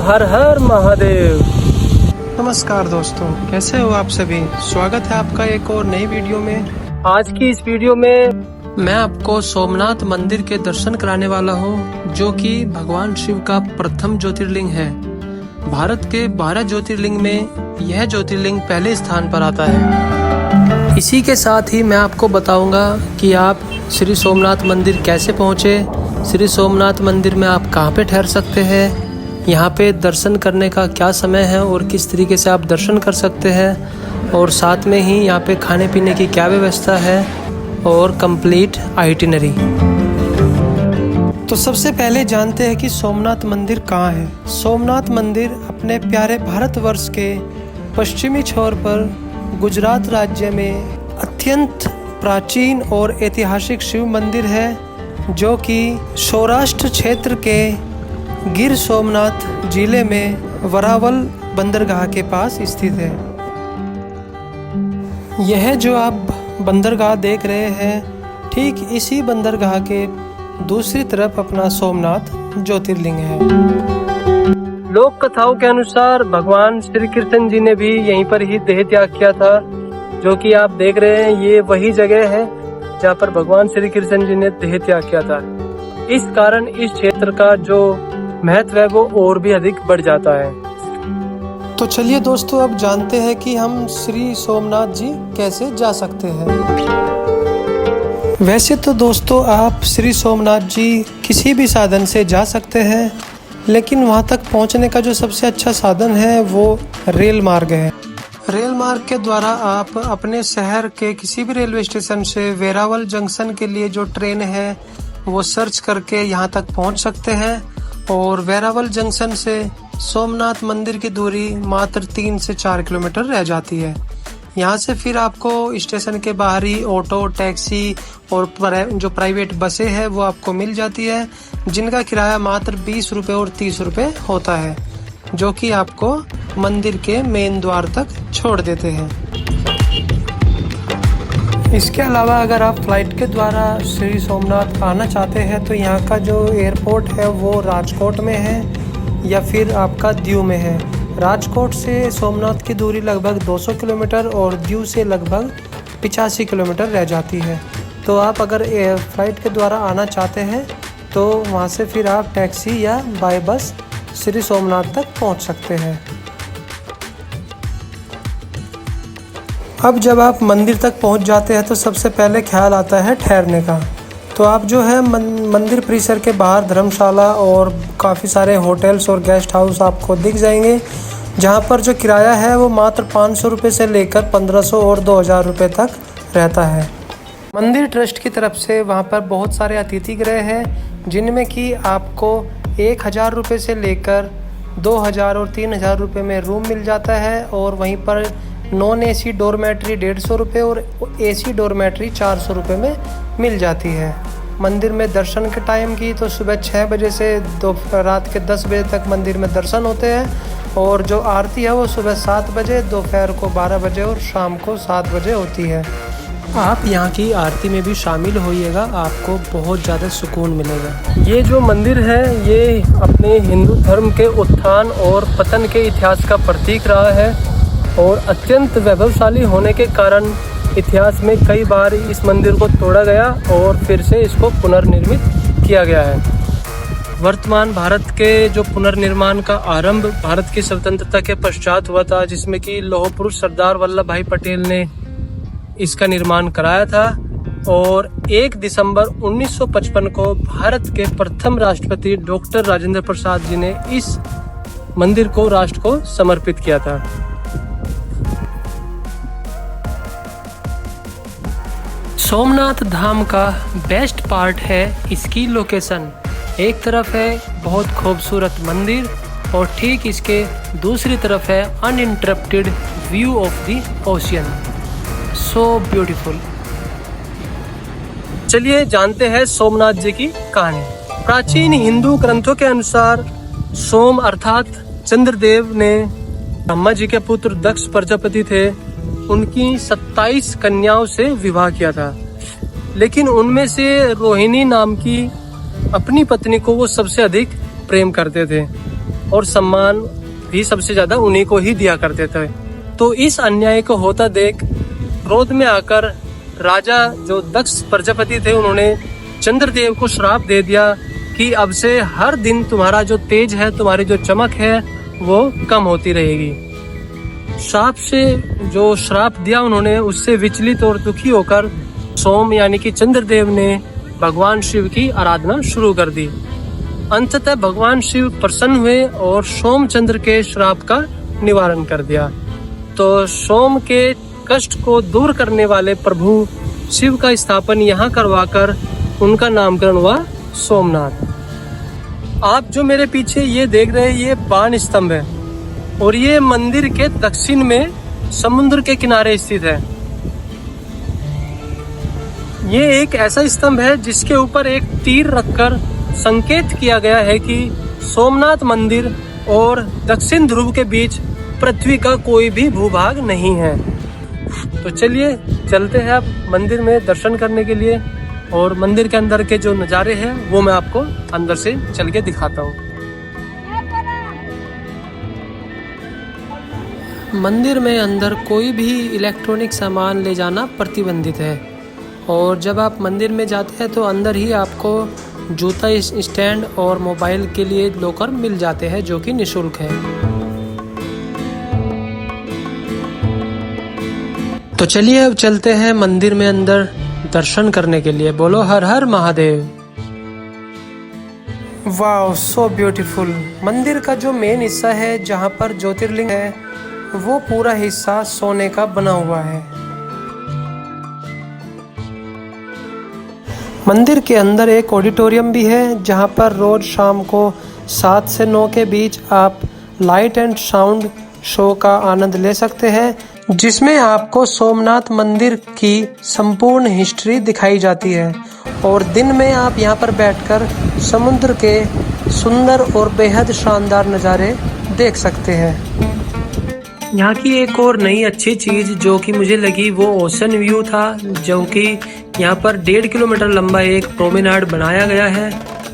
हर हर महादेव। नमस्कार दोस्तों, कैसे हो आप सभी। स्वागत है आपका एक और नई वीडियो में। आज की इस वीडियो में मैं आपको सोमनाथ मंदिर के दर्शन कराने वाला हूं, जो कि भगवान शिव का प्रथम ज्योतिर्लिंग है। भारत के 12 ज्योतिर्लिंग में यह ज्योतिर्लिंग पहले स्थान पर आता है। इसी के साथ ही मैं आपको बताऊंगा कि आप श्री सोमनाथ मंदिर कैसे पहुंचे, श्री सोमनाथ मंदिर में आप कहां पे ठहर सकते हैं, यहाँ पे दर्शन करने का क्या समय है और किस तरीके से आप दर्शन कर सकते हैं, और साथ में ही यहाँ पे खाने पीने की क्या व्यवस्था है और कंप्लीट आइटिनरी। तो सबसे पहले जानते हैं कि सोमनाथ मंदिर कहाँ है। सोमनाथ मंदिर अपने प्यारे भारतवर्ष के पश्चिमी छोर पर गुजरात राज्य में अत्यंत प्राचीन और ऐतिहासिक शिव मंदिर है, जो कि सौराष्ट्र क्षेत्र के गिर सोमनाथ जिले में वरावल बंदरगाह के पास स्थित है। यह जो आप बंदरगाह देख रहे हैं, ठीक इसी बंदरगाह के दूसरी तरफ अपना सोमनाथ ज्योतिर्लिंग है। लोक कथाओं के अनुसार भगवान श्री कृष्ण जी ने भी यहीं पर ही देह त्याग किया था, जो कि आप देख रहे हैं ये वही जगह है जहाँ पर भगवान श्री कृष्ण जी ने देह त्याग किया था। इस कारण इस क्षेत्र का जो महत्व है वो और भी अधिक बढ़ जाता है। तो चलिए दोस्तों, अब जानते हैं कि हम श्री सोमनाथ जी कैसे जा सकते हैं। वैसे तो दोस्तों आप श्री सोमनाथ जी किसी भी साधन से जा सकते हैं, लेकिन वहां तक पहुंचने का जो सबसे अच्छा साधन है वो रेल मार्ग है। रेल मार्ग के द्वारा आप अपने शहर के किसी भी रेलवे स्टेशन से वेरावल जंक्शन के लिए जो ट्रेन है वो सर्च करके यहाँ तक पहुँच सकते हैं, और वेरावल जंक्शन से सोमनाथ मंदिर की दूरी मात्र 3 से 4 किलोमीटर रह जाती है। यहाँ से फिर आपको स्टेशन के बाहर ही ऑटो, टैक्सी और जो प्राइवेट बसें हैं वो आपको मिल जाती है, जिनका किराया मात्र 20 रुपये और 30 रुपये होता है, जो कि आपको मंदिर के मेन द्वार तक छोड़ देते हैं। इसके अलावा अगर आप फ्लाइट के द्वारा श्री सोमनाथ आना चाहते हैं तो यहाँ का जो एयरपोर्ट है वो राजकोट में है या फिर आपका दीव में है। राजकोट से सोमनाथ की दूरी लगभग 200 किलोमीटर और दीव से लगभग 85 किलोमीटर रह जाती है। तो आप अगर फ्लाइट के द्वारा आना चाहते हैं तो वहाँ से फिर आप टैक्सी या बाय बस श्री सोमनाथ तक पहुँच सकते हैं। अब जब आप मंदिर तक पहुंच जाते हैं तो सबसे पहले ख्याल आता है ठहरने का। तो आप जो है मंदिर परिसर के बाहर धर्मशाला और काफ़ी सारे होटल्स और गेस्ट हाउस आपको दिख जाएंगे, जहां पर जो किराया है वो मात्र 500 रुपये से लेकर 1500 और 2000 रुपये तक रहता है। मंदिर ट्रस्ट की तरफ से वहां पर बहुत सारे अतिथि गृह हैं, जिनमें कि आपको 1000 रुपये से लेकर 2000 और 3000 रुपये में रूम मिल जाता है, और वहीं पर नॉन एसी डोरमेट्री 150 रुपये और एसी डोरमेट्री 400 रुपये में मिल जाती है। मंदिर में दर्शन के टाइम की तो सुबह 6 बजे से रात के 10 बजे तक मंदिर में दर्शन होते हैं, और जो आरती है वो सुबह 7 बजे, दोपहर को 12 बजे और शाम को 7 बजे होती है। आप यहाँ की आरती में भी शामिल होइएगा, आपको बहुत ज़्यादा सुकून मिलेगा। ये जो मंदिर है ये अपने हिंदू धर्म के उत्थान और पतन के इतिहास का प्रतीक रहा है, और अत्यंत वैभवशाली होने के कारण इतिहास में कई बार इस मंदिर को तोड़ा गया और फिर से इसको पुनर्निर्मित किया गया है। वर्तमान भारत के जो पुनर्निर्माण का आरंभ भारत की स्वतंत्रता के पश्चात हुआ था, जिसमें कि लौह पुरुष सरदार वल्लभ भाई पटेल ने इसका निर्माण कराया था, और 1 दिसंबर 1955 को भारत के प्रथम राष्ट्रपति डॉक्टर राजेंद्र प्रसाद जी ने इस मंदिर को राष्ट्र को समर्पित किया था। सोमनाथ धाम का बेस्ट पार्ट है इसकी लोकेशन। एक तरफ है बहुत खूबसूरत मंदिर और ठीक इसके दूसरी तरफ है uninterrupted view of the ocean. So beautiful. चलिए जानते हैं सोमनाथ जी की कहानी। प्राचीन हिंदू ग्रंथों के अनुसार सोम अर्थात चंद्रदेव ने ब्रह्मा जी के पुत्र दक्ष प्रजापति थे, उनकी 27 कन्याओं से विवाह किया था, लेकिन उनमें से रोहिणी नाम की अपनी पत्नी को वो सबसे अधिक प्रेम करते थे। और सम्मान भी सबसे ज्यादा उन्हीं को ही दिया करते थे। तो इस अन्याय को होता देख क्रोध में आकर राजा जो दक्ष प्रजापति थे, उन्होंने चंद्रदेव को श्राप दे दिया कि अब से हर दिन तुम्हारा जो तेज है, तुम्हारी जो चमक है, वो कम होती रहेगी। श्राप से जो श्राप दिया उन्होंने, उससे विचलित और दुखी होकर सोम यानी कि चंद्रदेव ने भगवान शिव की आराधना शुरू कर दी। अंततः भगवान शिव प्रसन्न हुए और सोमचंद्र के श्राप का निवारण कर दिया। तो सोम के कष्ट को दूर करने वाले प्रभु शिव का स्थापन यहाँ करवाकर उनका नामकरण हुआ सोमनाथ। आप जो मेरे पीछे ये देख रहे हैं, ये बाण स्तंभ है और ये मंदिर के दक्षिण में समुद्र के किनारे स्थित है। ये एक ऐसा स्तंभ है जिसके ऊपर एक तीर रखकर संकेत किया गया है कि सोमनाथ मंदिर और दक्षिण ध्रुव के बीच पृथ्वी का कोई भी भूभाग नहीं है। तो चलिए चलते हैं अब मंदिर में दर्शन करने के लिए, और मंदिर के अंदर के जो नज़ारे हैं वो मैं आपको अंदर से चल के दिखाता हूँ। मंदिर में अंदर कोई भी इलेक्ट्रॉनिक सामान ले जाना प्रतिबंधित है, और जब आप मंदिर में जाते हैं तो अंदर ही आपको जूता स्टैंड और मोबाइल के लिए लॉकर मिल जाते हैं, जो कि निःशुल्क है। तो चलिए अब चलते हैं मंदिर में अंदर दर्शन करने के लिए। बोलो हर हर महादेव। वाह, सो ब्यूटीफुल। मंदिर का जो मेन हिस्सा है जहाँ पर ज्योतिर्लिंग है, वो पूरा हिस्सा सोने का बना हुआ है। मंदिर के अंदर एक ऑडिटोरियम भी है जहाँ पर रोज शाम को 7 से 9 के बीच आप लाइट एंड साउंड शो का आनंद ले सकते हैं, जिसमें आपको सोमनाथ मंदिर की संपूर्ण हिस्ट्री दिखाई जाती है। और दिन में आप यहाँ पर बैठकर समुद्र के सुंदर और बेहद शानदार नज़ारे देख सकते हैं। यहाँ की एक और नई अच्छी चीज़ जो कि मुझे लगी वो ओशन व्यू था, जो कि यहाँ पर 1.5 किलोमीटर लंबा एक प्रोमेनाड बनाया गया है,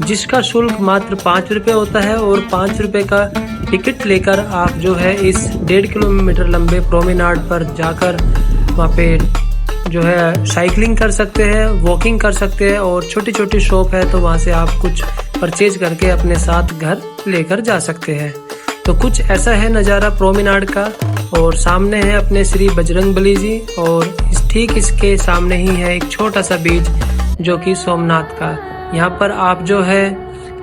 जिसका शुल्क मात्र 5 रुपये होता है। और 5 रुपये का टिकट लेकर आप जो है इस 1.5 किलोमीटर लंबे प्रोमेनाड पर जाकर वहाँ पे जो है साइकिलिंग कर सकते हैं, वॉकिंग कर सकते हैं, और छोटी छोटी शॉप है तो वहाँ से आप कुछ परचेज करके अपने साथ घर लेकर जा सकते हैं। तो कुछ ऐसा है नज़ारा प्रोमेनाड का। और सामने है अपने श्री बजरंगबली जी, और ठीक इसके सामने ही है एक छोटा सा बीच जो कि सोमनाथ का। यहाँ पर आप जो है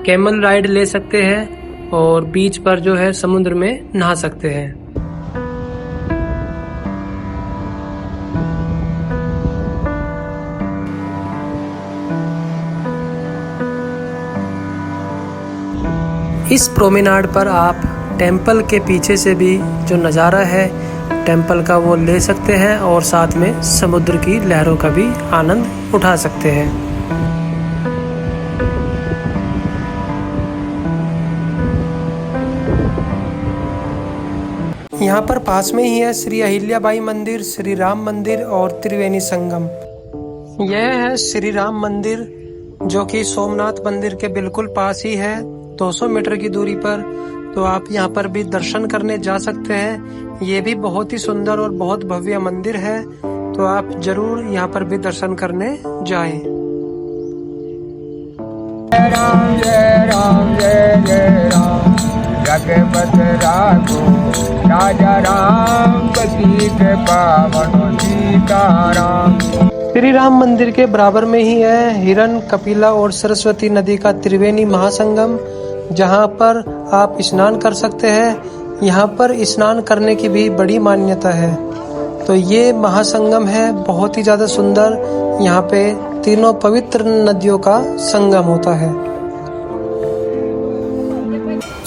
कैमल राइड ले सकते हैं और बीच पर जो है समुद्र में नहा सकते हैं। इस प्रोमेनाड पर आप टेंपल के पीछे से भी जो नज़ारा है टेंपल का वो ले सकते हैं, और साथ में समुद्र की लहरों का भी आनंद उठा सकते हैं। यहाँ पर पास में ही है श्री अहिल्याबाई मंदिर, श्री राम मंदिर और त्रिवेणी संगम। यह है श्री राम मंदिर जो कि सोमनाथ मंदिर के बिल्कुल पास ही है, 200 मीटर की दूरी पर। तो आप यहाँ पर भी दर्शन करने जा सकते हैं। ये भी बहुत ही सुंदर और बहुत भव्य मंदिर है, तो आप जरूर यहाँ पर भी दर्शन करने जाएं। जय राम जय राम जय जय राम, जगपत राघो राजा राम, पतित पावन सीताराम। श्री राम मंदिर के बराबर में ही है हिरन, कपिला और सरस्वती नदी का त्रिवेणी महासंगम, जहाँ पर आप स्नान कर सकते हैं। यहाँ पर स्नान करने की भी बड़ी मान्यता है। तो ये महासंगम है बहुत ही ज़्यादा सुंदर। यहाँ पे तीनों पवित्र नदियों का संगम होता है।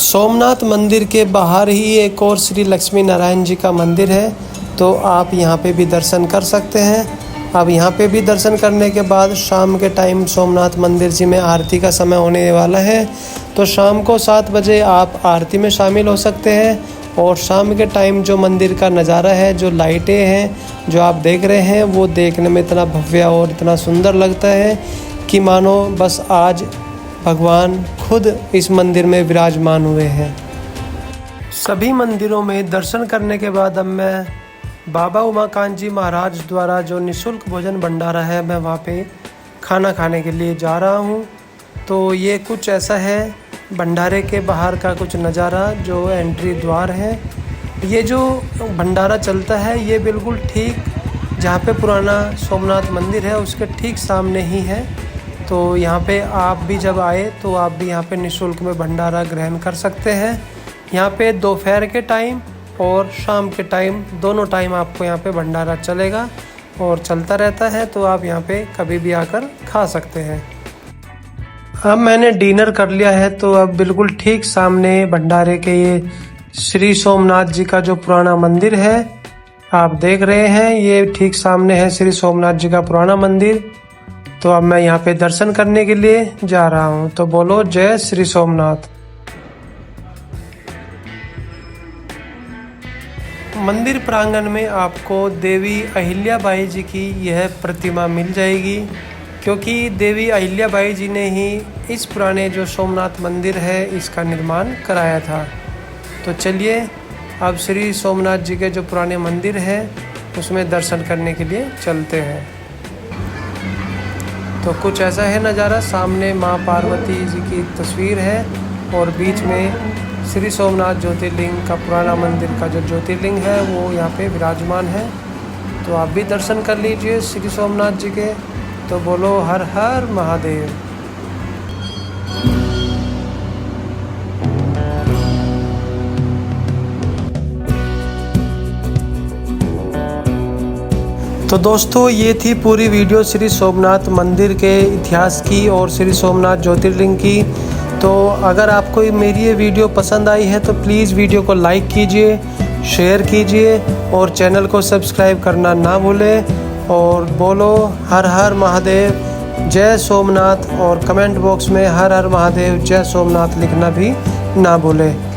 सोमनाथ मंदिर के बाहर ही एक और श्री लक्ष्मी नारायण जी का मंदिर है, तो आप यहाँ पे भी दर्शन कर सकते हैं। अब यहाँ पे भी दर्शन करने के बाद शाम के टाइम सोमनाथ मंदिर जी में आरती का समय होने वाला है, तो शाम को 7 बजे आप आरती में शामिल हो सकते हैं। और शाम के टाइम जो मंदिर का नज़ारा है, जो लाइटें हैं जो आप देख रहे हैं, वो देखने में इतना भव्य और इतना सुंदर लगता है कि मानो बस आज भगवान खुद इस मंदिर में विराजमान हुए हैं। सभी मंदिरों में दर्शन करने के बाद अब मैं बाबा उमाकांत जी महाराज द्वारा जो निःशुल्क भोजन भंडारा है, मैं वहाँ पे खाना खाने के लिए जा रहा हूँ। तो ये कुछ ऐसा है भंडारे के बाहर का कुछ नज़ारा, जो एंट्री द्वार है। ये जो भंडारा चलता है ये बिल्कुल ठीक जहाँ पे पुराना सोमनाथ मंदिर है उसके ठीक सामने ही है। तो यहाँ पे आप भी जब आए तो आप भी यहाँ पे निःशुल्क में भंडारा ग्रहण कर सकते हैं। यहाँ पे दोपहर के टाइम और शाम के टाइम दोनों टाइम आपको यहाँ पे भंडारा चलेगा और चलता रहता है, तो आप यहाँ पे कभी भी आकर खा सकते हैं। अब मैंने डिनर कर लिया है, तो अब बिल्कुल ठीक सामने भंडारे के ये श्री सोमनाथ जी का जो पुराना मंदिर है आप देख रहे हैं, ये ठीक सामने है श्री सोमनाथ जी का पुराना मंदिर। तो अब मैं यहाँ पे दर्शन करने के लिए जा रहा हूँ। तो बोलो जय श्री सोमनाथ। मंदिर प्रांगण में आपको देवी अहिल्याबाई जी की यह प्रतिमा मिल जाएगी, क्योंकि देवी अहिल्याबाई जी ने ही इस पुराने जो सोमनाथ मंदिर है इसका निर्माण कराया था। तो चलिए अब श्री सोमनाथ जी के जो पुराने मंदिर है उसमें दर्शन करने के लिए चलते हैं। तो कुछ ऐसा है नज़ारा, सामने माँ पार्वती जी की तस्वीर है और बीच में श्री सोमनाथ ज्योतिर्लिंग का पुराना मंदिर का जो ज्योतिर्लिंग है वो यहाँ पे विराजमान है। तो आप भी दर्शन कर लीजिए श्री सोमनाथ जी के। तो बोलो हर हर महादेव। तो दोस्तों ये थी पूरी वीडियो श्री सोमनाथ मंदिर के इतिहास की और श्री सोमनाथ ज्योतिर्लिंग की। तो अगर आपको मेरी ये वीडियो पसंद आई है तो प्लीज़ वीडियो को लाइक कीजिए, शेयर कीजिए और चैनल को सब्सक्राइब करना ना भूलें। और बोलो हर हर महादेव, जय सोमनाथ। और कमेंट बॉक्स में हर हर महादेव जय सोमनाथ लिखना भी ना भूलें।